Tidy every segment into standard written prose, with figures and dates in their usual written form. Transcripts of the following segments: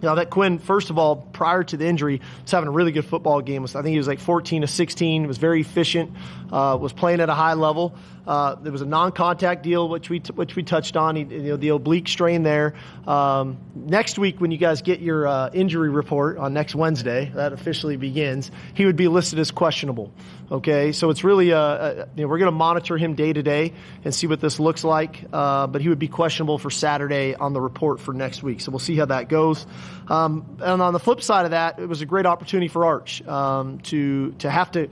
That Quinn, first of all, prior to the injury, was having a really good football game. I think he was like 14 to 16. Was very efficient. Was playing at a high level. There was a non-contact deal, which we touched on. The oblique strain there. Next week, when you guys get your injury report on next Wednesday, that officially begins. He would be listed as questionable. Okay, so it's really we're going to monitor him day to day and see what this looks like. But he would be questionable for Saturday on the report for next week. So we'll see how that goes. And on the flip side of that, it was a great opportunity for Arch to have to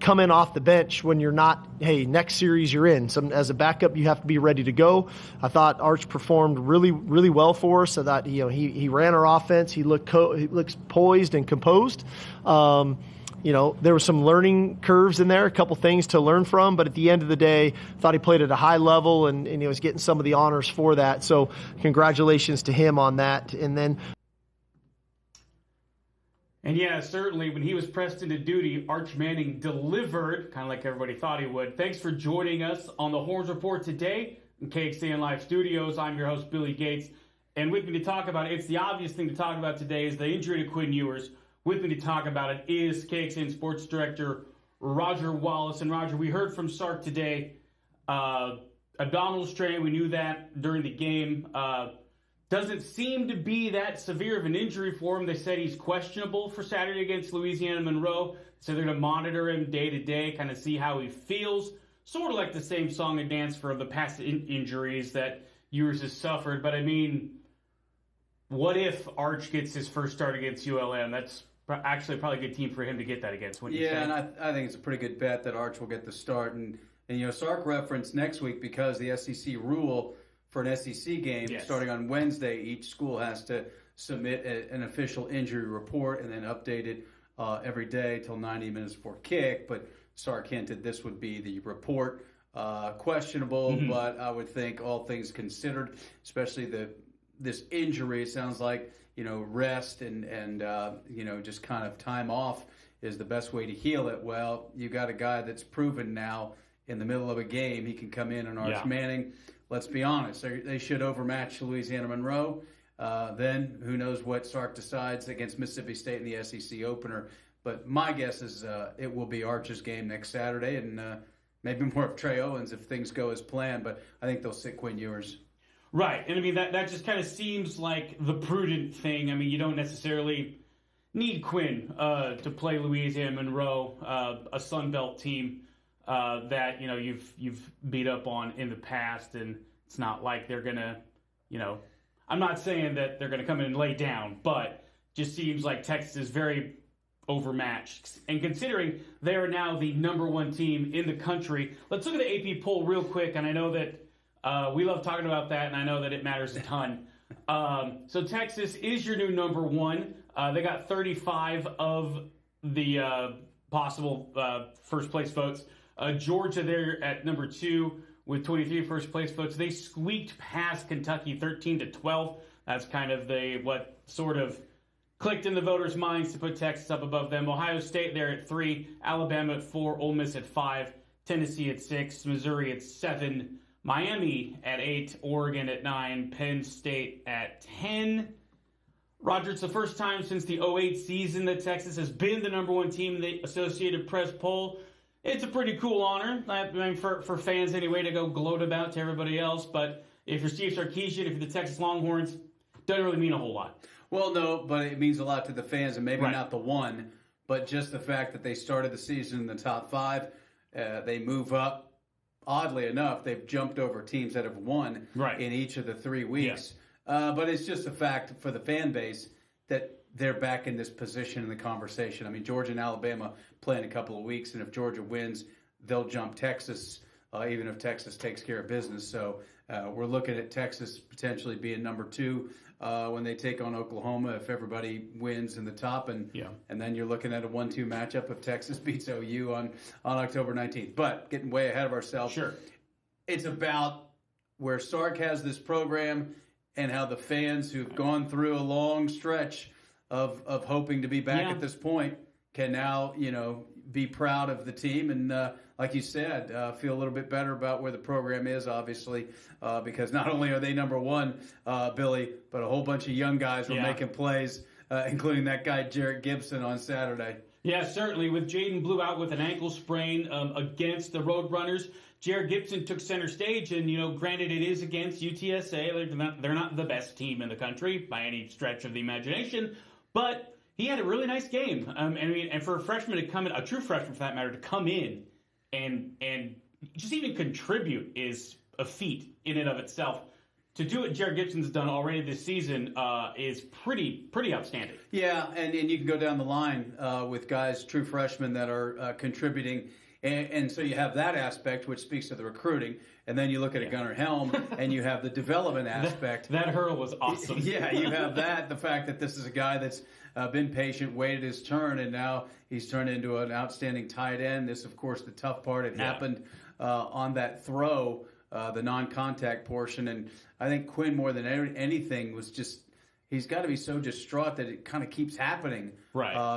come in off the bench when you're not, hey, next series you're in. So as a backup, you have to be ready to go. I thought Arch performed really, really well for us. So that he ran our offense. He looks poised and composed. There were some learning curves in there, a couple things to learn from, but at the end of the day, thought he played at a high level and he was getting some of the honors for that. So congratulations to him on that. And yeah, certainly when he was pressed into duty, Arch Manning delivered, kind of like everybody thought he would. Thanks for joining us on the Horns Report today in KXAN Live Studios. I'm your host, Billy Gates. And with me to talk about it, it's the obvious thing to talk about today is the injury to Quinn Ewers. With me to talk about it is KXAN Sports Director Roger Wallace. And Roger, we heard from Sark today, abdominal strain. We knew that during the game. Doesn't seem to be that severe of an injury for him. They said he's questionable for Saturday against Louisiana Monroe. So they're going to monitor him day to day, kind of see how he feels. Sort of like the same song and dance for the past injuries that Ewers has suffered. But I mean, what if Arch gets his first start against ULM? That's actually probably a good team for him to get that against. Yeah, and I think it's a pretty good bet that Arch will get the start. And Sark referenced next week because the SEC rule for an SEC game, starting on Wednesday, each school has to submit an official injury report and then update it every day till 90 minutes before kick. But Sark hinted this would be the report. Questionable, but I would think all things considered, especially this injury, it sounds like, rest and just kind of time off is the best way to heal it. Well, you got a guy that's proven now in the middle of a game, he can come in and Arch Manning. Let's be honest, they should overmatch Louisiana Monroe. Then who knows what Sark decides against Mississippi State in the SEC opener. But my guess is it will be Arch's game next Saturday and maybe more of Trey Owens if things go as planned. But I think they'll sit Quinn Ewers. Right. And I mean, that just kind of seems like the prudent thing. I mean, you don't necessarily need Quinn to play Louisiana Monroe, a Sun Belt team. That you've beat up on in the past, and it's not like they're gonna, I'm not saying that they're gonna come in and lay down, but just seems like Texas is very overmatched. And considering they are now the #1 team in the country, let's look at the AP poll real quick. And I know that we love talking about that, and I know that it matters a ton. So Texas is your new #1. They got 35 of the possible first place votes. Georgia there at #2 with 23 first place votes. They squeaked past Kentucky 13-12. That's kind of what sort of clicked in the voters' minds to put Texas up above them. Ohio State there at 3, Alabama at 4, Ole Miss at 5, Tennessee at 6, Missouri at 7, Miami at 8, Oregon at 9, Penn State at 10. Roger, it's the first time since the 2008 season that Texas has been the #1 team in the Associated Press poll. It's a pretty cool honor, I mean, for fans anyway, to go gloat about to everybody else. But if you're Steve Sarkisian, if you're the Texas Longhorns, doesn't really mean a whole lot. Well, no, but it means a lot to the fans, and maybe not the one, but just the fact that they started the season in the top 5. They move up. Oddly enough, they've jumped over teams that have won in each of the 3 weeks. But it's just a fact for the fan base that they're back in this position in the conversation. I mean, Georgia and Alabama play in a couple of weeks, and if Georgia wins, they'll jump Texas, even if Texas takes care of business. So we're looking at Texas potentially being #2 when they take on Oklahoma if everybody wins in the top. And then you're looking at a 1-2 matchup if Texas beats OU on October 19th. But getting way ahead of ourselves. Sure. It's about where Sark has this program and how the fans who've gone through a long stretch of hoping to be back at this point can now, be proud of the team and, like you said, feel a little bit better about where the program is, obviously, because not only are they number one, Billy, but a whole bunch of young guys were making plays, including that guy Jarrett Gibson on Saturday. Yeah, certainly. With Jaden Blue out with an ankle sprain against the Roadrunners, Jarrett Gibson took center stage, and granted it is against UTSA. They're not the best team in the country by any stretch of the imagination, but he had a really nice game. And for a freshman to come in, a true freshman for that matter, to come in and just even contribute is a feat in and of itself. To do what Jarrett Gibson's done already this season is pretty outstanding. Yeah, and you can go down the line with guys, true freshmen, that are contributing. And so you have that aspect, which speaks to the recruiting. And then you look at a Gunnar Helm, and you have the development aspect. That hurl was awesome. Yeah, you have that, the fact that this is a guy that's been patient, waited his turn, and now he's turned into an outstanding tight end. This, of course, the tough part. It happened on that throw, the non-contact portion. And I think Quinn, more than anything, was just – he's got to be so distraught that it kind of keeps happening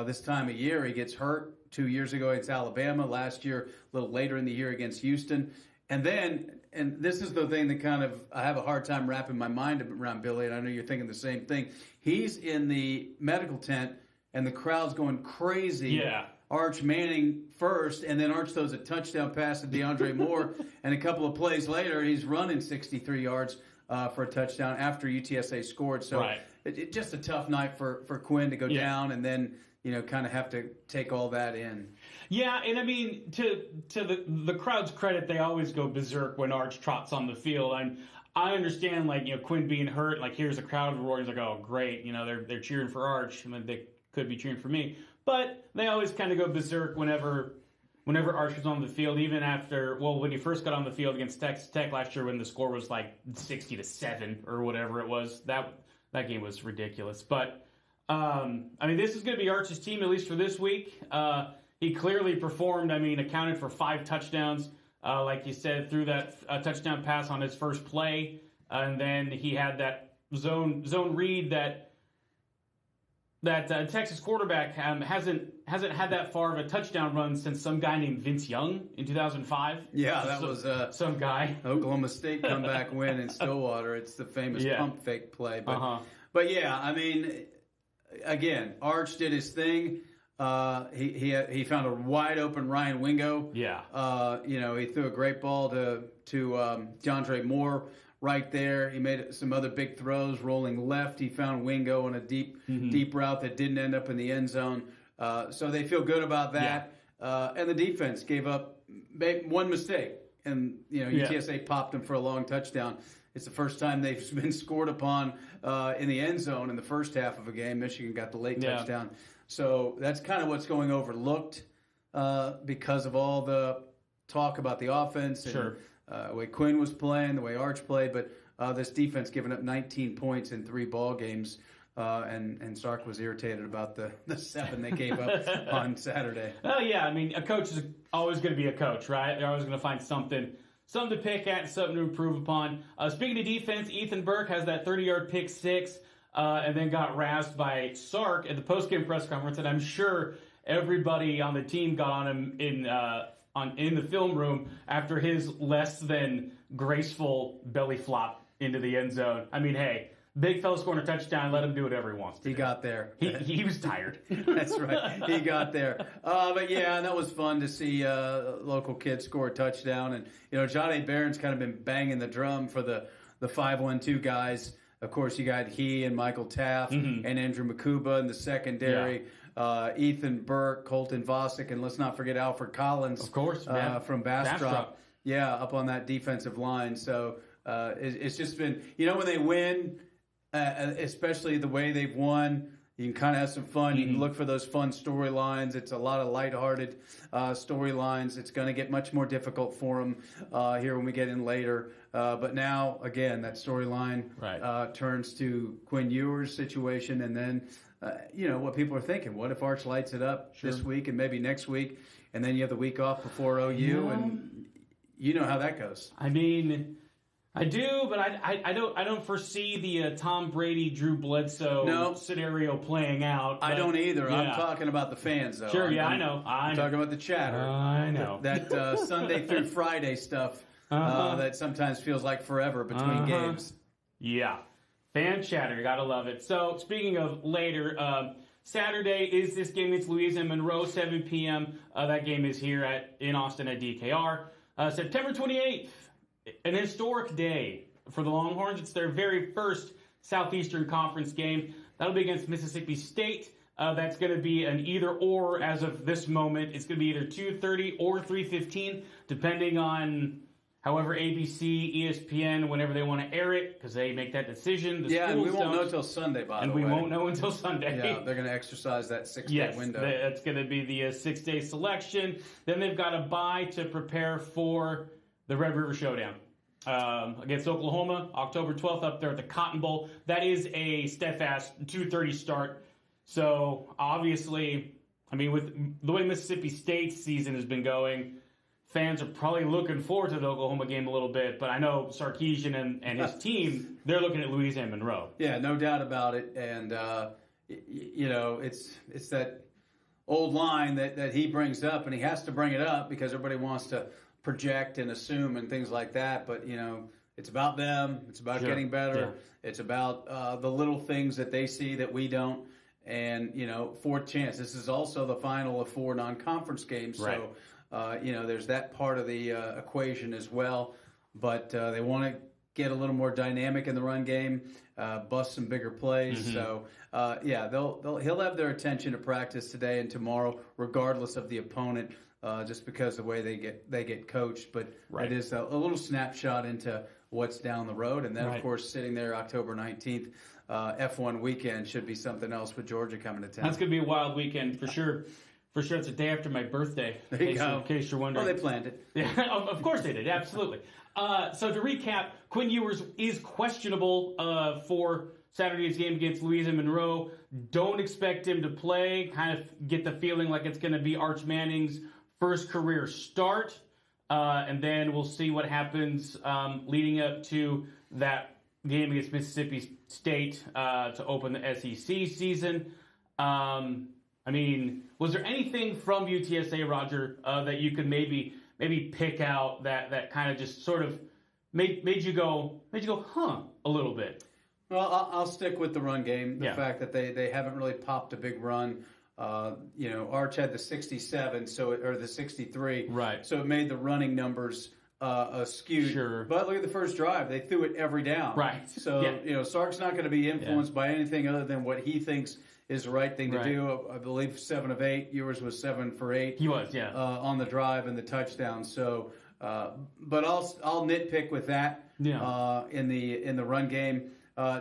this time of year. He gets hurt 2 years ago against Alabama, last year a little later in the year against Houston. And then – and this is the thing that kind of I have a hard time wrapping my mind around, Billy, and I know you're thinking the same thing. He's in the medical tent, and the crowd's going crazy. Yeah. Arch Manning first, and then Arch throws a touchdown pass to DeAndre Moore, and a couple of plays later, he's running 63 yards for a touchdown after UTSA scored. So it's just a tough night for Quinn to go down and then kind of have to take all that in. Yeah, and I mean, to the crowd's credit, they always go berserk when Arch trots on the field. I understand, Quinn being hurt, here's a crowd roaring, like, oh, great, they're cheering for Arch. I mean, they could be cheering for me. But they always kind of go berserk whenever Arch was on the field, even after, when he first got on the field against Texas Tech last year when the score was 60-7 or whatever it was. That game was ridiculous. But, this is going to be Arch's team, at least for this week. He clearly performed, accounted for 5 touchdowns, like you said, threw that touchdown pass on his first play. And then he had that zone read that Texas quarterback hasn't had that far of a touchdown run since some guy named Vince Young in 2005. Yeah, that was some guy. Oklahoma State comeback win in Stillwater. It's the famous pump fake play. But yeah, again, Arch did his thing. He found a wide open Ryan Wingo. Yeah. He threw a great ball to DeAndre Moore right there. He made some other big throws, rolling left. He found Wingo on a deep route that didn't end up in the end zone. So they feel good about that. Yeah. And the defense gave up one mistake, and UTSA popped him for a long touchdown. It's the first time they've been scored upon in the end zone in the first half of a game. Michigan got the late touchdown. So that's kind of what's going overlooked because of all the talk about the offense and the way Quinn was playing, the way Arch played. But this defense giving up 19 points in 3 ball games, and Sark was irritated about the 7 they gave up on Saturday. Oh, yeah. A coach is always going to be a coach, right? They're always going to find something to pick at, something to improve upon. Speaking of defense, Ethan Burke has that 30-yard pick 6. And then got razzed by Sark at the postgame press conference, and I'm sure everybody on the team got on him in the film room after his less than graceful belly flop into the end zone. Hey, big fella scoring a touchdown, let him do whatever he wants to. He got there. He was tired. That's right. He got there. But yeah, and that was fun to see a local kid score a touchdown. And Johnny Barron's kind of been banging the drum for the 5-1-2 guys. Of course, you got he and Michael Taft and Andrew Makuba in the secondary. Yeah. Ethan Burke, Colton Vosick, and let's not forget Alfred Collins, of course, from Bastrop. Yeah, up on that defensive line. So it's just been, when they win, especially the way they've won, you can kind of have some fun. You can look for those fun storylines. It's a lot of lighthearted storylines. It's going to get much more difficult for them here when we get in later. But now, again, that storyline turns to Quinn Ewers' situation, and then, what people are thinking. What if Arch lights it up this week and maybe next week, and then you have the week off before OU, and you know how that goes. I do, but I don't foresee the Tom Brady, Drew Bledsoe scenario playing out. I don't either. Yeah. I'm talking about the fans, though. Sure, I know. I'm talking about the chatter. I know. That Sunday through Friday stuff that sometimes feels like forever between games. Yeah. Fan chatter. Gotta love it. So, speaking of later, Saturday is this game against Louisiana Monroe, 7 p.m. That game is here in Austin at DKR. September 28th, an historic day for the Longhorns. It's their very first Southeastern Conference game. That'll be against Mississippi State. That's going to be an either-or as of this moment. It's going to be either 2:30 or 3:15, depending on however ABC, ESPN, whenever they want to air it, because they make that decision. And we won't know until Sunday, by the way. And we won't know until Sunday. Yeah, they're going to exercise that 6-day window. Yes, that's going to be the 6-day selection. Then they've got a bye to prepare for the Red River Showdown against Oklahoma, October 12th up there at the Cotton Bowl. That is a steadfast 2:30 start. So, obviously, I mean, with the way Mississippi State's season has been going, fans are probably looking forward to the Oklahoma game a little bit, but I know Sarkisian and his team, they're looking at Louisiana Monroe. Yeah, no doubt about it. And, it's that old line that he brings up, and he has to bring it up because everybody wants to project and assume and things like that. But, it's about them. It's about getting better. Yeah. It's about the little things that they see that we don't. And, fourth chance. This is also the final of 4 non-conference games. Right. So, there's that part of the equation as well. But they want to get a little more dynamic in the run game, bust some bigger plays. Mm-hmm. So, he'll have their attention to practice today and tomorrow, regardless of the opponent, just because of the way they get coached. But it is a little snapshot into what's down the road. And then, of course, sitting there October 19th, F1 weekend should be something else with Georgia coming to town. That's going to be a wild weekend for sure. For sure, it's a day after my birthday. There you go. In case you're wondering. Well, they planned it. Yeah, of course they did. Absolutely. So to recap, Quinn Ewers is questionable for Saturday's game against Louisiana Monroe. Don't expect him to play. Kind of get the feeling like it's going to be Arch Manning's first career start. And then we'll see what happens leading up to that game against Mississippi State to open the SEC season. I mean, was there anything from UTSA, Roger, that you could maybe pick out that kind of just sort of made you go, huh, a little bit? Well, I'll stick with the run game. The fact that they haven't really popped a big run. Arch had the 67, or the 63. Right. So it made the running numbers skewed. Sure. But look at the first drive. They threw it every down. Right. So, Sark's not going to be influenced by anything other than what he thinks is the right thing to do. I believe 7 of 8. Yours was 7 for 8. He was, on the drive and the touchdown. So, but I'll nitpick with that. In the run game.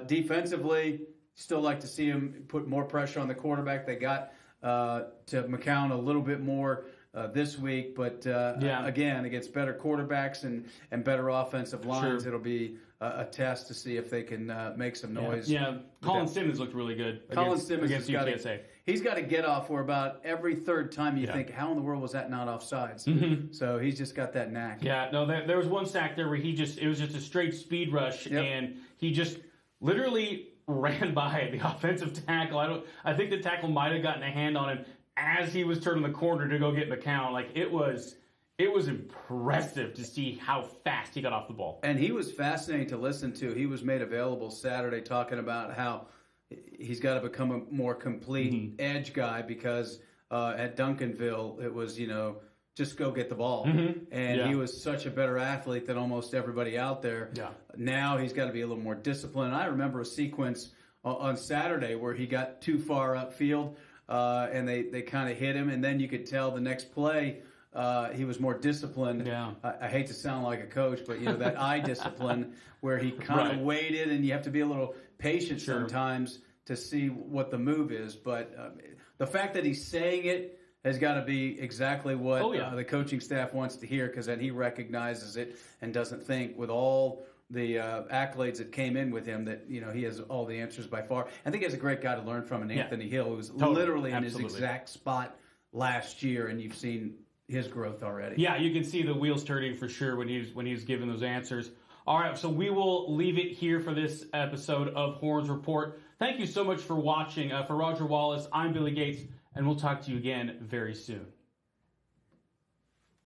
Defensively, still like to see him put more pressure on the quarterback. They got to McCown a little bit more this week, but again, against better quarterbacks and better offensive lines, it'll be a test to see if they can make some noise. Yeah, Colin Simmons looked really good against UTSA. He's got to get off for about every third time you think, how in the world was that not offsides? Mm-hmm. So he's just got that knack. Yeah, no, there was one sack there where it was just a straight speed rush, and he just literally ran by the offensive tackle. I think the tackle might have gotten a hand on him as he was turning the corner to go get McCown. Like, it was impressive to see how fast he got off the ball. And he was fascinating to listen to. He was made available Saturday talking about how he's got to become a more complete edge guy because at Duncanville it was, just go get the ball. Mm-hmm. And he was such a better athlete than almost everybody out there. Yeah. Now he's got to be a little more disciplined. I remember a sequence on Saturday where he got too far upfield and they kind of hit him. And then you could tell the next play he was more disciplined. Yeah. I hate to sound like a coach, but that eye discipline where he kind of waited, and you have to be a little patient sometimes to see what the move is. But the fact that he's saying it has got to be exactly what the coaching staff wants to hear, because then he recognizes it and doesn't think with all the accolades that came in with him that he has all the answers by far. I think he has a great guy to learn from, Anthony Hill, who was literally in his exact spot last year, and you've seen his growth already. Yeah, you can see the wheels turning for sure when he was giving those answers. All right, so we will leave it here for this episode of Horns Report. Thank you so much for watching. For Roger Wallace, I'm Billy Gates, and we'll talk to you again very soon.